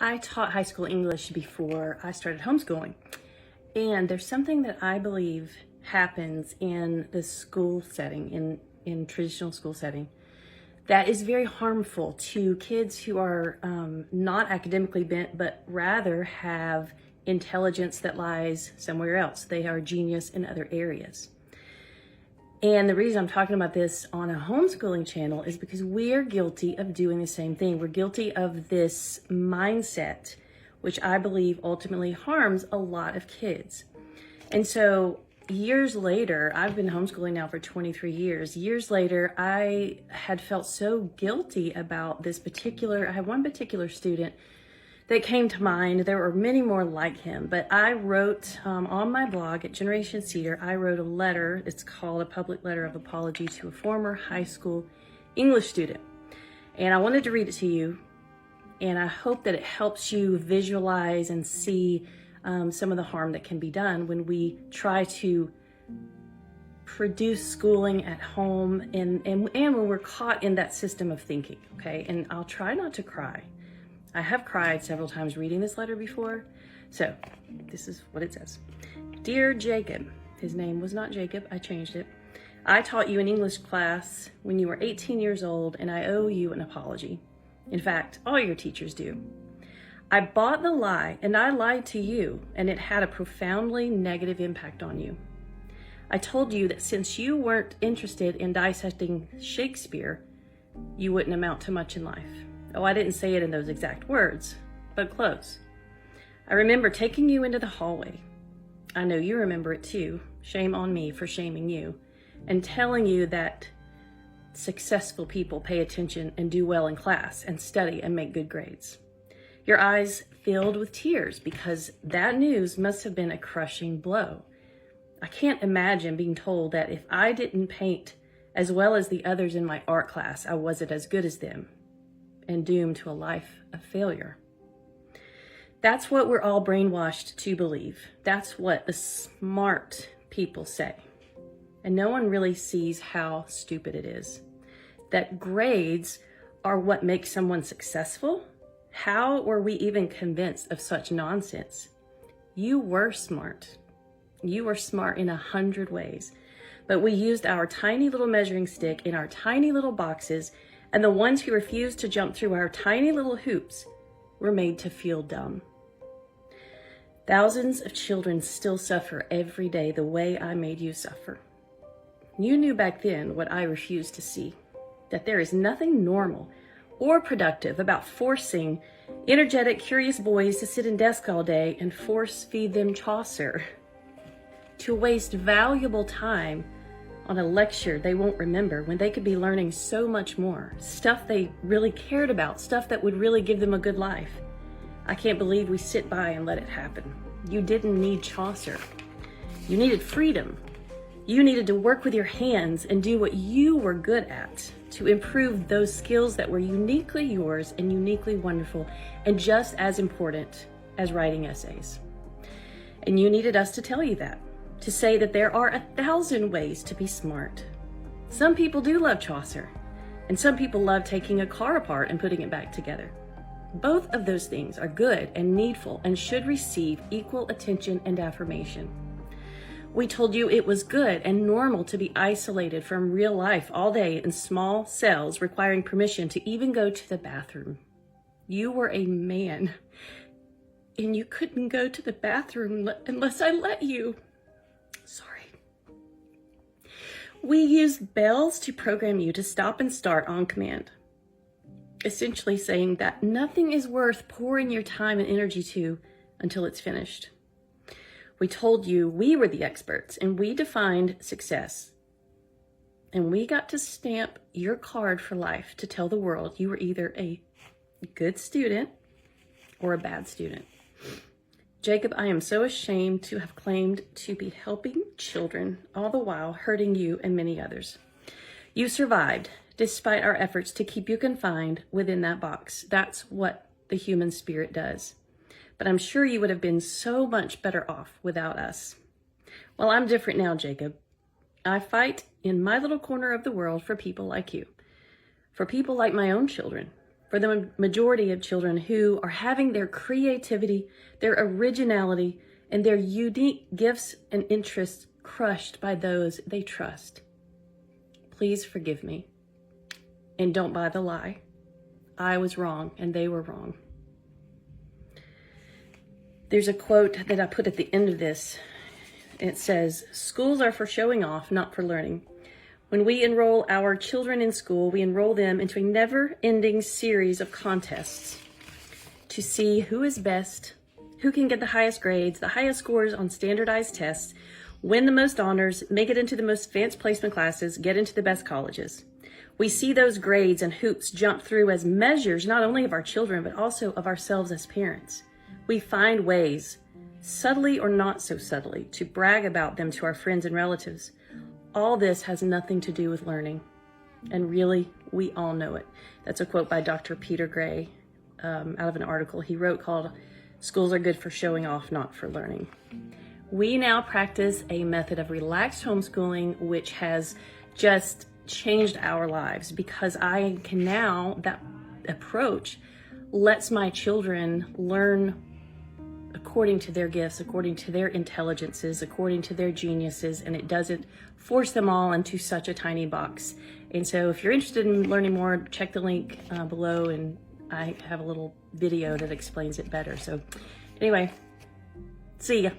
I taught high school English before I started homeschooling. And there's something that I believe happens in the school setting, in traditional school setting, that is very harmful to kids who are not academically bent, but rather have intelligence that lies somewhere else. They are genius in other areas. And the reason I'm talking about this on a homeschooling channel is because we are guilty of doing the same thing. We're guilty of this mindset, which I believe ultimately harms a lot of kids. And so years later, I've been homeschooling now for 23 years. Years later, I had felt so guilty about this I had one particular student that came to mind. There were many more like him, but I wrote on my blog at Generation Cedar, I wrote a letter. It's called a public letter of apology to a former high school English student. And I wanted to read it to you. And I hope that it helps you visualize and see some of the harm that can be done when we try to produce schooling at home and when we're caught in that system of thinking, okay? And I'll try not to cry. I have cried several times reading this letter before. So this is what it says. Dear Jacob, his name was not Jacob, I changed it. I taught you an English class when you were 18 years old, and I owe you an apology. In fact, all your teachers do. I bought the lie, and I lied to you, and it had a profoundly negative impact on you. I told you that since you weren't interested in dissecting Shakespeare, you wouldn't amount to much in life. Oh, I didn't say it in those exact words, but close. I remember taking you into the hallway. I know you remember it too. Shame on me for shaming you, and telling you that successful people pay attention and do well in class and study and make good grades. Your eyes filled with tears because that news must have been a crushing blow. I can't imagine being told that if I didn't paint as well as the others in my art class, I wasn't as good as them and doomed to a life of failure. That's what we're all brainwashed to believe. That's what the smart people say. And no one really sees how stupid it is. That grades are what makes someone successful? How were we even convinced of such nonsense? You were smart. You were smart in 100 ways. But we used our tiny little measuring stick in our tiny little boxes, and the ones who refused to jump through our tiny little hoops were made to feel dumb. Thousands of children still suffer every day the way I made you suffer. You knew back then what I refused to see, that there is nothing normal or productive about forcing energetic, curious boys to sit in desks all day and force feed them Chaucer, to waste valuable time on a lecture they won't remember when they could be learning so much more, stuff they really cared about, stuff that would really give them a good life. I can't believe we sit by and let it happen. You didn't need Chaucer. You needed freedom. You needed to work with your hands and do what you were good at to improve those skills that were uniquely yours and uniquely wonderful and just as important as writing essays. And you needed us to tell you that, to say that there are 1,000 ways to be smart. Some people do love Chaucer, and some people love taking a car apart and putting it back together. Both of those things are good and needful and should receive equal attention and affirmation. We told you it was good and normal to be isolated from real life all day in small cells requiring permission to even go to the bathroom. You were a man, and you couldn't go to the bathroom unless I let you. Sorry. We used bells to program you to stop and start on command, essentially saying that nothing is worth pouring your time and energy to until it's finished. We told you we were the experts and we defined success. And we got to stamp your card for life to tell the world you were either a good student or a bad student. Jacob, I am so ashamed to have claimed to be helping children, all the while hurting you and many others. You survived, despite our efforts to keep you confined within that box. That's what the human spirit does. But I'm sure you would have been so much better off without us. Well, I'm different now, Jacob. I fight in my little corner of the world for people like you, for people like my own children, for the majority of children who are having their creativity, their originality, and their unique gifts and interests crushed by those they trust. Please forgive me, and don't buy the lie. I was wrong, and they were wrong. There's a quote that I put at the end of this. It says, "Schools are for showing off, not for learning. When we enroll our children in school, we enroll them into a never-ending series of contests to see who is best, who can get the highest grades, the highest scores on standardized tests, win the most honors, make it into the most advanced placement classes, get into the best colleges. We see those grades and hoops jump through as measures not only of our children, but also of ourselves as parents. We find ways, subtly or not so subtly, to brag about them to our friends and relatives. All this has nothing to do with learning. And really, we all know it." That's a quote by Dr. Peter Gray out of an article he wrote called "Schools are good for showing off, not for learning." We now practice a method of relaxed homeschooling, which has just changed our lives because I can now, that approach lets my children learn according to their gifts, according to their intelligences, according to their geniuses, and it doesn't force them all into such a tiny box. And so if you're interested in learning more, check the link below, and I have a little video that explains it better. So anyway, see ya.